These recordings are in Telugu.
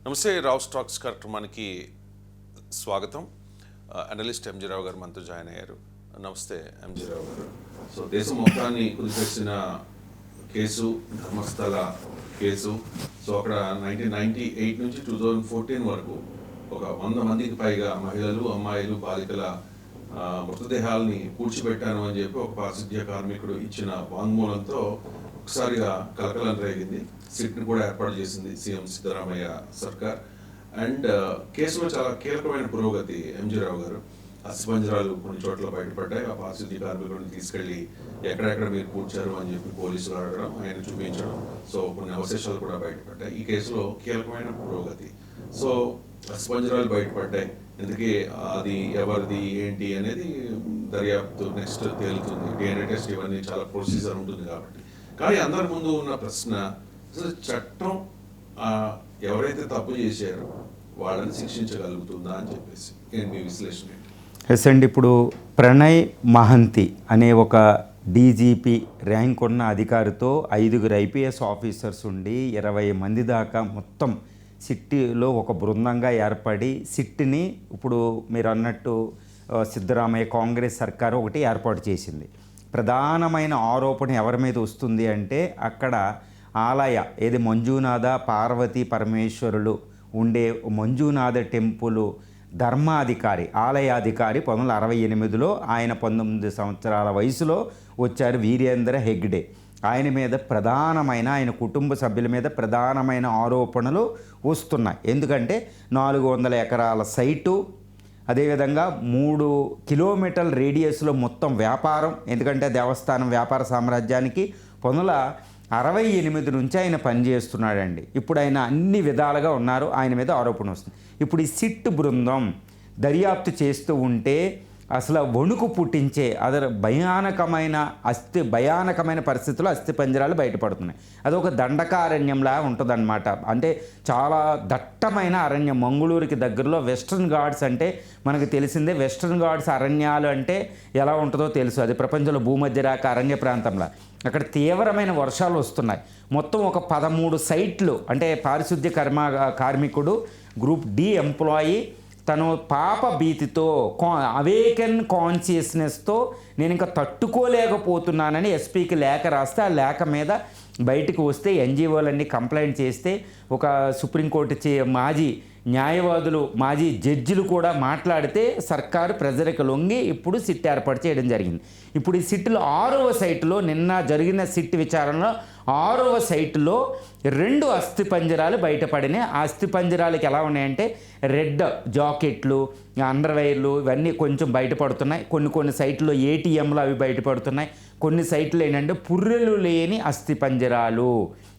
నమస్తే రావు స్టాక్స్ కార్యక్రమానికి స్వాగతం. అనలిస్ట్ ఎంజీ రావు గారు మనతో జాయిన్ అయ్యారు. నమస్తే ఎంజీ రావు గారు. సో దేశం మొత్తాన్ని కుదిపేసిన కేసు ధర్మస్థల కేసు. సో అక్కడ 1998 నుంచి 2014 వరకు ఒక 100 మందికి పైగా మహిళలు, అమ్మాయిలు, బాలికల మృతదేహాలని పూడ్చిపెట్టాను అని చెప్పి ఒక పారిశుద్ధ్య కార్మికుడు ఇచ్చిన వాంగ్మూలంతో ఒకసారిగా కలకలం రేగింది. సిట్ని కూడా ఏర్పాటు చేసింది సీఎం సిద్ధరామయ్య సర్కార్. అండ్ కేసులో చాలా కీలకమైన పురోగతి ఎంజీ రావు గారు. అస్థిపంజరాలు కొన్ని చోట్ల బయటపడ్డాయి. ఆ పారిశుద్ధ్య కార్మికుడిని తీసుకెళ్లి ఎక్కడెక్కడ మీరు కూర్చారు అని చెప్పి పోలీసులు అడగడం, ఆయన చూపించడం. సో కొన్ని అవశేషాలు కూడా బయటపడ్డాయి. ఈ కేసులో కీలకమైన పురోగతి. సో అస్థిపంజరాలు బయటపడ్డాయి. ఎందుకే అది ఎవరిది ఏంటి అనేది దర్యాప్తు నెక్స్ట్ తేలుతుంది. డిఎన్ఏ టెస్ట్ ఇవన్నీ చాలా ప్రొసీజర్ ఉంటుంది కాబట్టి. కానీ అందరి ముందు ఉన్న ప్రశ్న, చట్టం ఎవరైతే తప్పు చేశారో వాళ్ళని శిక్షించగలుగుతుందా అని చెప్పేసి ఏంటి మీ విశ్లేషణ? ఎస్ అండి, ఇప్పుడు ప్రణయ్ మహంతి అనే ఒక డీజీపీ ర్యాంక్ ఉన్న అధికారితో 5 ఐపీఎస్ ఆఫీసర్స్ ఉండి 20 మంది దాకా మొత్తం సిట్టిలో ఒక బృందంగా ఏర్పడి సిట్టిని ఇప్పుడు మీరు అన్నట్టు సిద్ధరామయ్య కాంగ్రెస్ సర్కారు ఒకటి ఏర్పాటు చేసింది. ప్రధానమైన ఆరోపణ ఎవరి మీద వస్తుంది అంటే అక్కడ ఆలయ ఏది మంజునాథ పార్వతీ పరమేశ్వరులు ఉండే మంజునాథ టెంపుల్ ధర్మాధికారి ఆలయాధికారి 1968లో ఆయన 19 సంవత్సరాల వయసులో వచ్చారు వీరేంద్ర హెగ్డే. ఆయన మీద ప్రధానమైన ఆయన కుటుంబ సభ్యుల మీద ప్రధానమైన ఆరోపణలు వస్తున్నాయి. ఎందుకంటే 400 ఎకరాల సైటు, అదేవిధంగా 3 కిలోమీటర్ల రేడియస్లో మొత్తం వ్యాపారం. ఎందుకంటే దేవస్థానం వ్యాపార సామ్రాజ్యానికి 1968 నుంచి ఆయన పనిచేస్తున్నాడండి. ఇప్పుడు ఆయన అన్ని విధాలుగా ఉన్నారు. ఆయన మీద ఆరోపణ వస్తుంది. ఇప్పుడు ఈ సిట్ బృందం దర్యాప్తు చేస్తూ ఉంటే అసలు వణుకు పుట్టించే భయానకమైన పరిస్థితుల్లో అస్థిపంజరాలు బయటపడుతున్నాయి. అదొక దండకారణ్యంలా ఉంటుందన్నమాట. అంటే చాలా దట్టమైన అరణ్యం. మంగళూరుకి దగ్గరలో వెస్ట్రన్ ఘాట్స్ అంటే మనకు తెలిసిందే. వెస్ట్రన్ ఘాట్స్ అరణ్యాలు అంటే ఎలా ఉంటుందో తెలుసు. అది ప్రపంచంలో భూమధ్యరేఖ అరణ్య ప్రాంతంలో అక్కడ తీవ్రమైన వర్షాలు వస్తున్నాయి. మొత్తం ఒక 13 సైట్లు. అంటే పారిశుద్ధ్య కార్మికుడు గ్రూప్ డి ఎంప్లాయీ తను పాప భీతితో అవేకన్ కాన్షియస్నెస్తో నేను ఇంకా తట్టుకోలేకపోతున్నానని ఎస్పీకి లేఖ రాస్తే ఆ లేఖ మీద బయటకు వస్తే ఎన్జిఓలన్నీ కంప్లైంట్ చేస్తే ఒక సుప్రీంకోర్టు మాజీ న్యాయవాదులు మాజీ జడ్జిలు కూడా మాట్లాడితే సర్కారు ప్రజలకు లొంగి ఇప్పుడు సిట్ ఏర్పాటు చేయడం జరిగింది. ఇప్పుడు ఈ సిట్లో 6వ సైటులో నిన్న జరిగిన సిట్ విచారణలో 6వ సైటులో 2 అస్థిపంజరాలు బయటపడినాయి. ఆ అస్థిపంజరాలకి ఎలా ఉన్నాయంటే రెడ్ జాకెట్లు, అండర్వైర్లు ఇవన్నీ కొంచెం బయటపడుతున్నాయి. కొన్ని సైట్లో ఏటీఎంలు అవి బయటపడుతున్నాయి. కొన్ని సైట్లు ఏంటంటే పుర్రెలు లేని అస్థిపంజరాలు,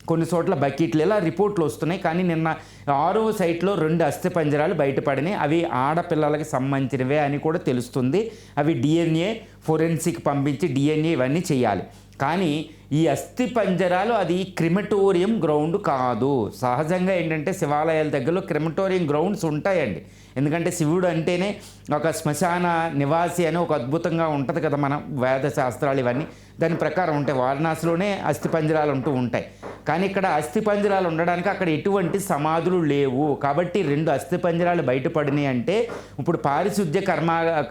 కొన్ని చోట్ల బకెట్లు, ఇలా రిపోర్ట్లు వస్తున్నాయి. కానీ నిన్న 6వ సైట్లో 2 అస్థిపంజరాలు బయటపడినాయి. అవి ఆడపిల్లలకి సంబంధించినవే అని కూడా తెలుస్తుంది. అవి డిఎన్ఏ ఫోరెన్సిక్ పంపించి డిఎన్ఏ ఇవన్నీ చేయాలి. కానీ ఈ అస్థిపంజరాలు అది క్రిమటోరియం గ్రౌండ్ కాదు. సహజంగా ఏంటంటే శివాలయాల దగ్గరలో క్రిమటోరియం గ్రౌండ్స్ ఉంటాయండి. ఎందుకంటే శివుడు అంటేనే ఒక శ్మశాన నివాసి అని ఒక అద్భుతంగా ఉంటుంది కదా మన వేద శాస్త్రాలు ఇవన్నీ దాని ప్రకారం ఉంటాయి. వారణాసిలోనే అస్థిపంజరాలు ఉంటాయి. కానీ ఇక్కడ అస్థిపంజరాలు ఉండడానికి అక్కడ ఎటువంటి సమాధులు లేవు. కాబట్టి 2 అస్థిపంజరాలు బయటపడినాయి అంటే ఇప్పుడు పారిశుద్ధ్య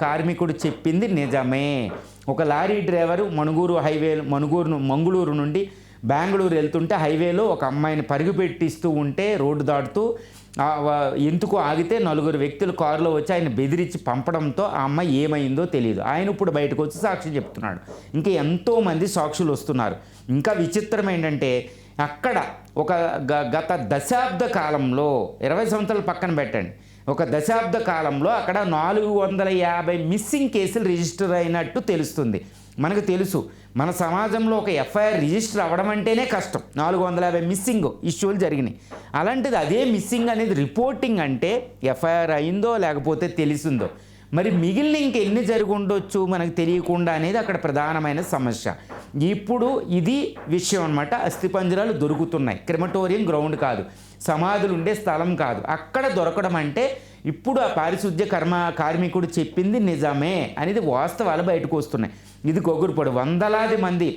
కార్మికుడు చెప్పింది నిజమే. ఒక లారీ డ్రైవరు మంగళూరు నుండి బెంగళూరు వెళ్తుంటే హైవేలో ఒక అమ్మాయిని పరుగుపెట్టిస్తూ ఉంటే రోడ్డు దాటుతూ ఎందుకు ఆగితే 4 వ్యక్తులు కారులో వచ్చి ఆయన బెదిరించి పంపడంతో ఆ అమ్మాయి ఏమైందో తెలియదు. ఆయన ఇప్పుడు బయటకు వచ్చి సాక్షి చెప్తున్నాడు. ఇంకా ఎంతోమంది సాక్షులు వస్తున్నారు. ఇంకా విచిత్రం ఏంటంటే అక్కడ ఒక గత దశాబ్ద కాలంలో 20 సంవత్సరాలు పక్కన పెట్టండి, ఒక దశాబ్ద కాలంలో అక్కడ 450 మిస్సింగ్ కేసులు రిజిస్టర్ అయినట్టు తెలుస్తుంది. మనకు తెలుసు మన సమాజంలో ఒక ఎఫ్ఐఆర్ రిజిస్టర్ అవ్వడం అంటేనే కష్టం. 450 మిస్సింగ్ ఇష్యూలు జరిగినాయి. అలాంటిది అదే మిస్సింగ్ అనేది రిపోర్టింగ్ అంటే ఎఫ్ఐఆర్ అయిందో లేకపోతే తెలిసిందో. మరి మిగిలిన ఇంకెన్ని జరిగి ఉండొచ్చు మనకు తెలియకుండా అనేది అక్కడ ప్రధానమైన సమస్య. ఇప్పుడు ఇది విషయం అనమాట. అస్థిపంజరాలు దొరుకుతున్నాయి. క్రిమటోరియం గ్రౌండ్ కాదు, సమాధులు ఉండే స్థలం కాదు. అక్కడ దొరకడం అంటే ఇప్పుడు ఆ పారిశుద్ధ్య కార్మికుడు చెప్పింది నిజమే అనేది వాస్తవాలు బయటకు వస్తున్నాయి. ఇది గొగురుపడు వందలాది మంది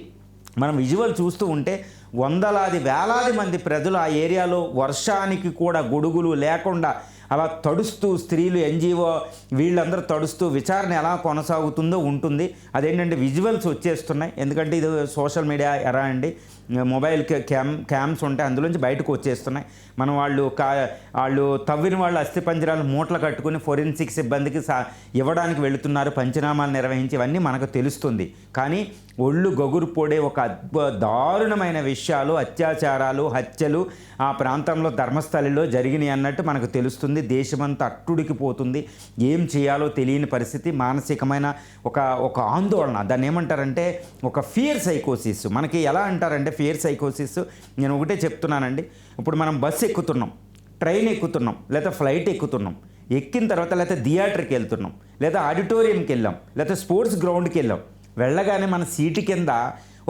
మనం విజువల్ చూస్తూ ఉంటే వందలాది వేలాది మంది ప్రజలు ఆ ఏరియాలో వర్షానికి కూడా గొడుగులు లేకుండా అలా తడుస్తూ స్త్రీలు ఎన్జిఓ వీళ్ళందరూ తడుస్తూ విచారణ ఎలా కొనసాగుతుందో ఉంటుంది. అదేంటంటే విజువల్స్ వచ్చేస్తున్నాయి, ఎందుకంటే ఇది సోషల్ మీడియా ఎరా అండి, మొబైల్ క్యామ్స్ ఉంటాయి, అందులోంచి బయటకు వచ్చేస్తున్నాయి. మనం వాళ్ళు తవ్విన వాళ్ళు అస్థిపంజరాలు మూటలు కట్టుకుని ఫోరెన్సిక్ సిబ్బందికి ఇవ్వడానికి వెళుతున్నారు, పంచనామాలు నిర్వహించి, ఇవన్నీ మనకు తెలుస్తుంది. కానీ ఒళ్ళు గొగురు పొడే ఒక దారుణమైన విషయాలు, అత్యాచారాలు, హత్యలు ఆ ప్రాంతంలో ధర్మస్థలిలో జరిగినాయి అన్నట్టు మనకు తెలుస్తుంది. దేశమంతా అట్టుడికిపోతుంది, ఏం చేయాలో తెలియని పరిస్థితి, మానసికమైన ఒక ఆందోళన. దాన్ని ఏమంటారంటే ఒక ఫియర్ సైకోసిస్. మనకి ఎలా అంటారంటే ఫియర్ సైకోసిస్, నేను ఒకటే చెప్తున్నానండి. ఇప్పుడు మనం బస్సు ఎక్కుతున్నాం, ట్రైన్ ఎక్కుతున్నాం, లేదా ఫ్లైట్ ఎక్కుతున్నాం, ఎక్కిన తర్వాత లేకపోతే థియేటర్కి వెళ్తున్నాం, లేదా ఆడిటోరియంకి వెళ్ళాం, లేకపోతే స్పోర్ట్స్ గ్రౌండ్కి వెళ్ళాం. వెళ్ళగానే మన సీటు కింద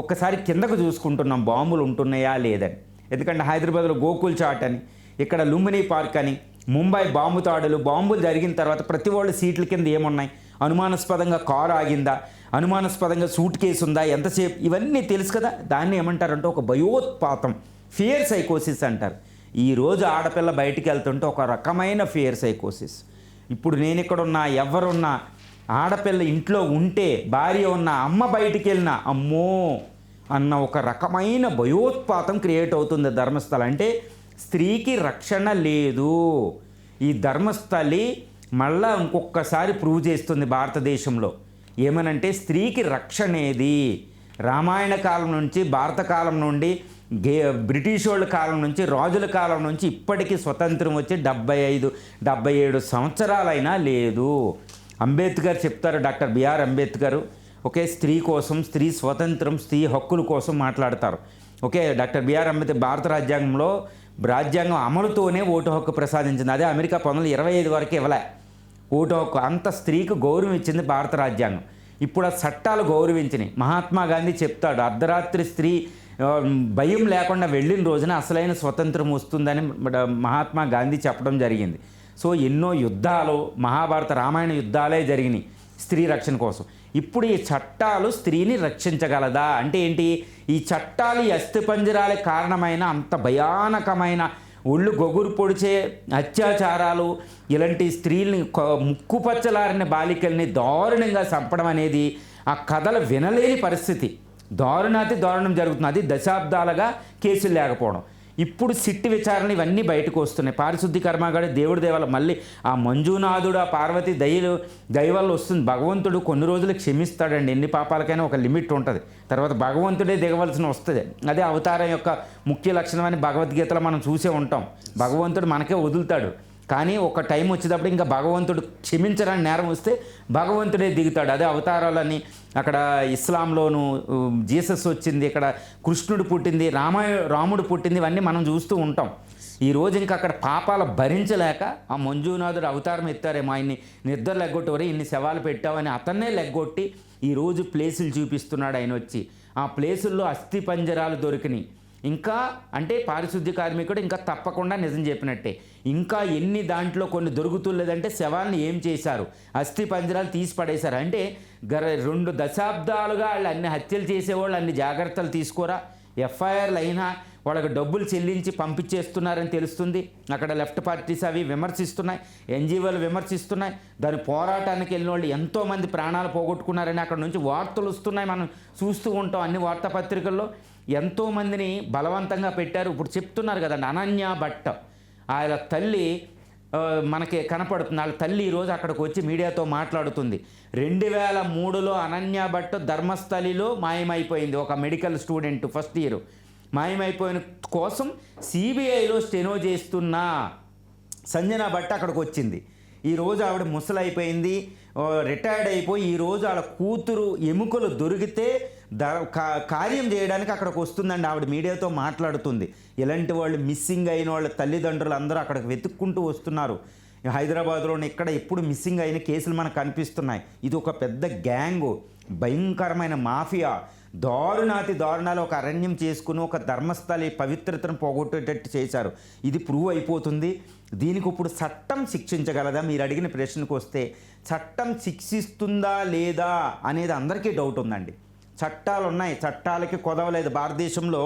ఒక్కసారి కిందకు చూసుకుంటున్నాం బాంబులు ఉంటున్నాయా లేదని. ఎందుకంటే హైదరాబాద్లో గోకుల్ చాట్ అని, ఇక్కడ లుంబినీ పార్క్ అని, ముంబై బాంబు తాడులు, బాంబులు జరిగిన తర్వాత ప్రతి వాళ్ళ సీట్ల కింద ఏమున్నాయి, అనుమానాస్పదంగా కారు ఆగిందా, అనుమానాస్పదంగా సూట్ కేసు ఉందా, ఎంతసేపు, ఇవన్నీ తెలుసు కదా. దాన్ని ఏమంటారంటే ఒక భయోత్పాతం, ఫియర్ సైకోసిస్ అంటారు. ఈరోజు ఆడపిల్ల బయటికి వెళ్తుంటే ఒక రకమైన ఫియర్ సైకోసిస్. ఇప్పుడు నేను ఇక్కడ ఉన్నా, ఎవరున్నా, ఆడపిల్ల ఇంట్లో ఉంటే, భార్య ఉన్న, అమ్మ బయటికి వెళ్ళినా అమ్మో అన్న ఒక రకమైన భయోత్పాతం క్రియేట్ అవుతుంది ధర్మస్థలం. అంటే స్త్రీకి రక్షణ లేదు. ఈ ధర్మస్థలి మళ్ళా ఇంకొకసారి ప్రూవ్ చేస్తుంది భారతదేశంలో. ఏమనంటే స్త్రీకి రక్షణ ఏది. రామాయణ కాలం నుంచి, భారత కాలం నుండి, బ్రిటిష్ వాళ్ళ కాలం నుంచి, రాజుల కాలం నుంచి ఇప్పటికీ స్వతంత్రం వచ్చి 75-77 సంవత్సరాలైనా లేదు. అంబేద్కర్ చెప్తారు, డాక్టర్ బిఆర్ అంబేద్కర్, ఓకే, స్త్రీ కోసం, స్త్రీ స్వతంత్రం, స్త్రీ హక్కుల కోసం మాట్లాడతారు. ఓకే, డాక్టర్ బిఆర్ అంబేద్కర్ భారత రాజ్యాంగంలో రాజ్యాంగం అమలుతోనే ఓటు హక్కు ప్రసాదించింది. అదే అమెరికా 1925 వరకు ఇవ్వలే ఓటు హక్కు. అంత స్త్రీకి గౌరవం ఇచ్చింది భారత రాజ్యాంగం. ఇప్పుడు ఆ చట్టాలు గౌరవించినాయి. మహాత్మా గాంధీ చెప్తాడు, అర్ధరాత్రి స్త్రీ భయం లేకుండా వెళ్ళిన రోజున అసలైన స్వతంత్రం వస్తుందని మహాత్మా గాంధీ చెప్పడం జరిగింది. సో ఎన్నో యుద్ధాలు, మహాభారత రామాయణ యుద్ధాలే జరిగినాయి స్త్రీ రక్షణ కోసం. ఇప్పుడు ఈ చట్టాలు స్త్రీని రక్షించగలదా అంటే ఏంటి? ఈ చట్టాలు ఈ అస్థిపంజరాలే కారణమైన అంత భయానకమైన ఒళ్ళు గొగురు పొడిచే అత్యాచారాలు, ఇలాంటి స్త్రీల్ని ముక్కుపచ్చలారిన బాలికల్ని దారుణంగా చంపడం అనేది ఆ కథలు వినలేని పరిస్థితి. దారుణాతి దారుణం జరుగుతుంది. అది దశాబ్దాలుగా కేసులు లేకపోవడం. ఇప్పుడు సిట్టి విచారణ ఇవన్నీ బయటకు వస్తున్నాయి. పారిశుద్ధి కర్మాగాడి దేవుడి దేవాల మళ్ళీ ఆ మంజునాథుడు, ఆ పార్వతి దయవల్ల వస్తుంది. భగవంతుడు కొన్ని రోజులు క్షమిస్తాడండి, ఎన్ని పాపాలకైనా ఒక లిమిట్ ఉంటుంది. తర్వాత భగవంతుడే దిగవలసిన వస్తుంది. అదే అవతారం యొక్క ముఖ్య లక్షణం అని భగవద్గీతలో మనం చూసే ఉంటాం. భగవంతుడు మనకే వదులుతాడు, కానీ ఒక టైం వచ్చేటప్పుడు ఇంకా భగవంతుడు క్షమించడానికి నేరం వస్తే భగవంతుడే దిగుతాడు. అదే అవతారాలని అక్కడ ఇస్లాంలోను జీసస్ వచ్చింది, ఇక్కడ కృష్ణుడు పుట్టింది, రాముడు పుట్టింది, ఇవన్నీ మనం చూస్తూ ఉంటాం. ఈరోజు ఇంకా అక్కడ పాపాలు భరించలేక ఆ మంజునాథుడు అవతారం ఎత్తారేమో, ఆయన్ని నిద్ర లెగ్గొట్టవరే ఇన్ని శవాలు పెట్టావని అతన్నే లెగ్గొట్టి ఈరోజు ప్లేసులు చూపిస్తున్నాడు ఆయన వచ్చి. ఆ ప్లేసుల్లో అస్థి పంజరాలు దొరికినాయి. ఇంకా అంటే పారిశుద్ధ్య కార్మికుడు ఇంకా తప్పకుండా నిజం చెప్పినట్టే. ఇంకా ఎన్ని దాంట్లో కొన్ని దొరుకుతులేదంటే శవాల్ని ఏం చేశారు, అస్థి పంజరాలు తీసి పడేశారు. అంటే 2 దశాబ్దాలుగా వాళ్ళు అన్ని హత్యలు చేసేవాళ్ళు అన్ని జాగ్రత్తలు తీసుకోరా, ఎఫ్ఐఆర్లు అయినా వాళ్ళకి డబ్బులు చెల్లించి పంపించేస్తున్నారని తెలుస్తుంది. అక్కడ లెఫ్ట్ పార్టీస్ అవి విమర్శిస్తున్నాయి, ఎన్జిఓలు విమర్శిస్తున్నాయి. దాని పోరాటానికి వెళ్ళిన వాళ్ళు ఎంతోమంది ప్రాణాలు పోగొట్టుకున్నారని అక్కడ నుంచి వార్తలు వస్తున్నాయి, మనం చూస్తూ ఉంటాం అన్ని వార్తాపత్రికల్లో. ఎంతోమందిని బలవంతంగా పెట్టారు. ఇప్పుడు చెప్తున్నారు కదండి, అనన్య భట్ ఆయన తల్లి మనకి కనపడుతుంది. వాళ్ళ తల్లి ఈరోజు అక్కడికి వచ్చి మీడియాతో మాట్లాడుతుంది. 2003లో అనన్య భట్ ధర్మస్థలిలో మాయమైపోయింది. ఒక మెడికల్ స్టూడెంట్ ఫస్ట్ ఇయర్ మాయమైపోయిన కోసం సిబిఐలో స్టెనో చేస్తున్న సంజన భట్ అక్కడికి వచ్చింది. ఈరోజు ఆవిడ ముసలైపోయింది, రిటైర్డ్ అయిపోయి ఈరోజు వాళ్ళ కూతురు ఎముకలు దొరికితే కార్యం చేయడానికి అక్కడికి వస్తుందండి. ఆవిడ మీడియాతో మాట్లాడుతుంది. ఇలాంటి వాళ్ళు మిస్సింగ్ అయిన వాళ్ళ తల్లిదండ్రులు అందరూ అక్కడికి వెతుక్కుంటూ వస్తున్నారు. హైదరాబాద్లోని ఇక్కడ ఎప్పుడు మిస్సింగ్ అయిన కేసులు మనకు కనిపిస్తున్నాయి. ఇది ఒక పెద్ద గ్యాంగు, భయంకరమైన మాఫియా. దారుణాతి దారుణాలు ఒక అరణ్యం చేసుకుని ఒక ధర్మస్థలి పవిత్రతను పోగొట్టేటట్టు చేశారు. ఇది ప్రూవ్ అయిపోతుంది. దీనికి ఇప్పుడు చట్టం శిక్షించగలదా? మీరు అడిగిన ప్రశ్నకు వస్తే చట్టం శిక్షిస్తుందా లేదా అనేది అందరికీ డౌట్ ఉందండి. చట్టాలు ఉన్నాయి, చట్టాలకి కొదవలేదు. భారతదేశంలో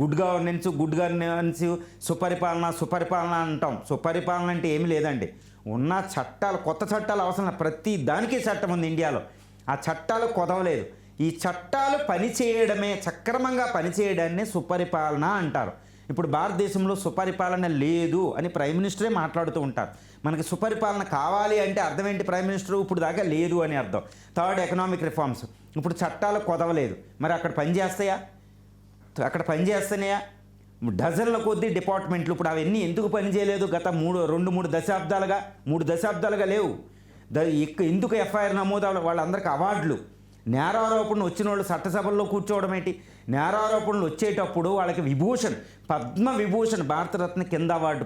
గుడ్ గవర్నెన్స్ సుపరిపాలన అంటాం. సుపరిపాలన అంటే ఏమీ లేదండి. ఉన్న చట్టాలు, కొత్త చట్టాలు అవసరం లేదు. ప్రతి దానికి చట్టం ఉంది ఇండియాలో. ఆ చట్టాలు కొదవలేదు. ఈ చట్టాలు పనిచేయడమే, సక్రమంగా పనిచేయడాన్ని సుపరిపాలన అంటారు. ఇప్పుడు భారతదేశంలో సుపరిపాలన లేదు అని ప్రైమ్ మినిస్టరే మాట్లాడుతూ ఉంటారు. మనకి సుపరిపాలన కావాలి అంటే అర్థం ఏంటి? ప్రైమ్ మినిస్టర్ ఇప్పుడు దాకా లేదు అని అర్థం. Third, economic reforms. ఇప్పుడు చట్టాలు కొదవలేదు, మరి అక్కడ పనిచేస్తాయా? అక్కడ పనిచేస్తున్నాయా? డజన్ల కొద్దీ డిపార్ట్మెంట్లు. ఇప్పుడు అవన్నీ ఎందుకు పనిచేయలేదు? గత 3 దశాబ్దాలుగా లేవు. ఎందుకు ఎఫ్ఐఆర్ నమోదు? వాళ్ళందరికీ అవార్డులు. నేరారోపణలు వచ్చిన వాళ్ళు చట్టసభల్లో కూర్చోవడం ఏంటి? నేరారోపణలు వచ్చేటప్పుడు వాళ్ళకి పద్మవిభూషణ్, భారతరత్న కింద అవార్డు,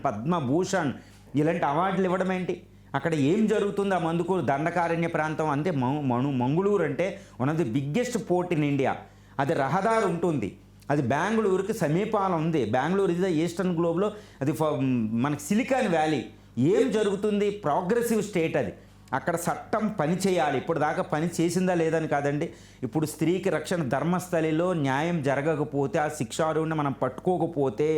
పద్మభూషణ్ ఇలాంటి అవార్డులు ఇవ్వడం ఏంటి? అక్కడ ఏం జరుగుతుంది? ఆ మందుకూరు దండకారణ్య ప్రాంతం అంటే మంగుళూరు అంటే one of the biggest port in India. అది రహదారి ఉంటుంది, అది బెంగళూరుకి సమీపాలు ఉంది. బెంగళూరు ఇస్ ద ఈస్టర్న్ గ్లోబ్లో అది మనకి సిలికాన్ వ్యాలీ. ఏం జరుగుతుంది? ప్రోగ్రెసివ్ స్టేట్ అది. అక్కడ చట్టం పని చేయాలి. ఇప్పుడు దాకా పని చేసిందా లేదని కాదండి. ఇప్పుడు స్త్రీకి రక్షణ, ధర్మస్థలిలో న్యాయం జరగకపోతే, ఆ శిక్షార్హుడిని మనం పట్టుకోకపోతే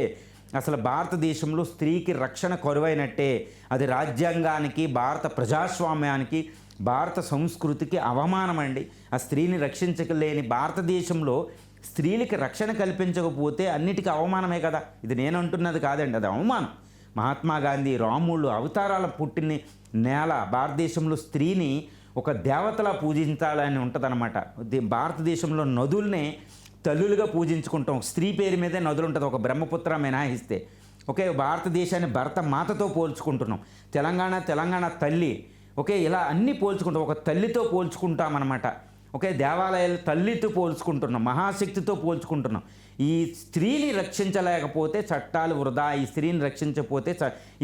అసలు భారతదేశంలో స్త్రీకి రక్షణ కరువైనట్టే. అది రాజ్యాంగానికి, భారత ప్రజాస్వామ్యానికి, భారత సంస్కృతికి అవమానం అండి. ఆ స్త్రీని రక్షించలేని భారతదేశంలో స్త్రీలకి రక్షణ కల్పించకపోతే అన్నిటికీ అవమానమే కదా. ఇది నేను అంటున్నది కాదండి, అది అవమానం. మహాత్మా గాంధీ, రాముళ్ళు అవతారాల పుట్టిన నేల భారతదేశంలో స్త్రీని ఒక దేవతలా పూజించాలని ఉంటుందన్నమాట. భారతదేశంలో నదుల్ని తల్లులుగా పూజించుకుంటాం. స్త్రీ పేరు మీదే నదులు ఉంటుంది, ఒక బ్రహ్మపుత్ర మినహాయిస్తే. ఓకే, భారతదేశాన్ని భరత మాతతో పోల్చుకుంటున్నాం. తెలంగాణ తల్లి. ఓకే, ఇలా అన్నీ పోల్చుకుంటాం, ఒక తల్లితో పోల్చుకుంటామన్నమాట. ఓకే, దేవాలయాలు తల్లితో పోల్చుకుంటున్నాం, మహాశక్తితో పోల్చుకుంటున్నాం. ఈ స్త్రీని రక్షించలేకపోతే చట్టాలు వృధా, ఈ స్త్రీని రక్షించకపోతే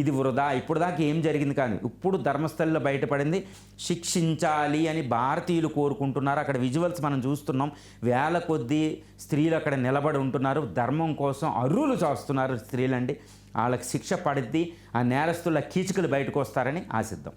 ఇది వృధా. ఇప్పుడు దాకా ఏం జరిగింది? కానీ ఇప్పుడు ధర్మస్థలిలో బయటపడింది. శిక్షించాలి అని భారతీయులు కోరుకుంటున్నారు. అక్కడ విజువల్స్ మనం చూస్తున్నాం. వేల కొద్దీ స్త్రీలు అక్కడ నిలబడి ఉంటున్నారు, ధర్మం కోసం అర్రులు చేస్తున్నారు స్త్రీలండి. వాళ్ళకి శిక్ష పడిద్ది, ఆ నేరస్తుల కీచుకలు బయటకు వస్తారని ఆశిద్దాం.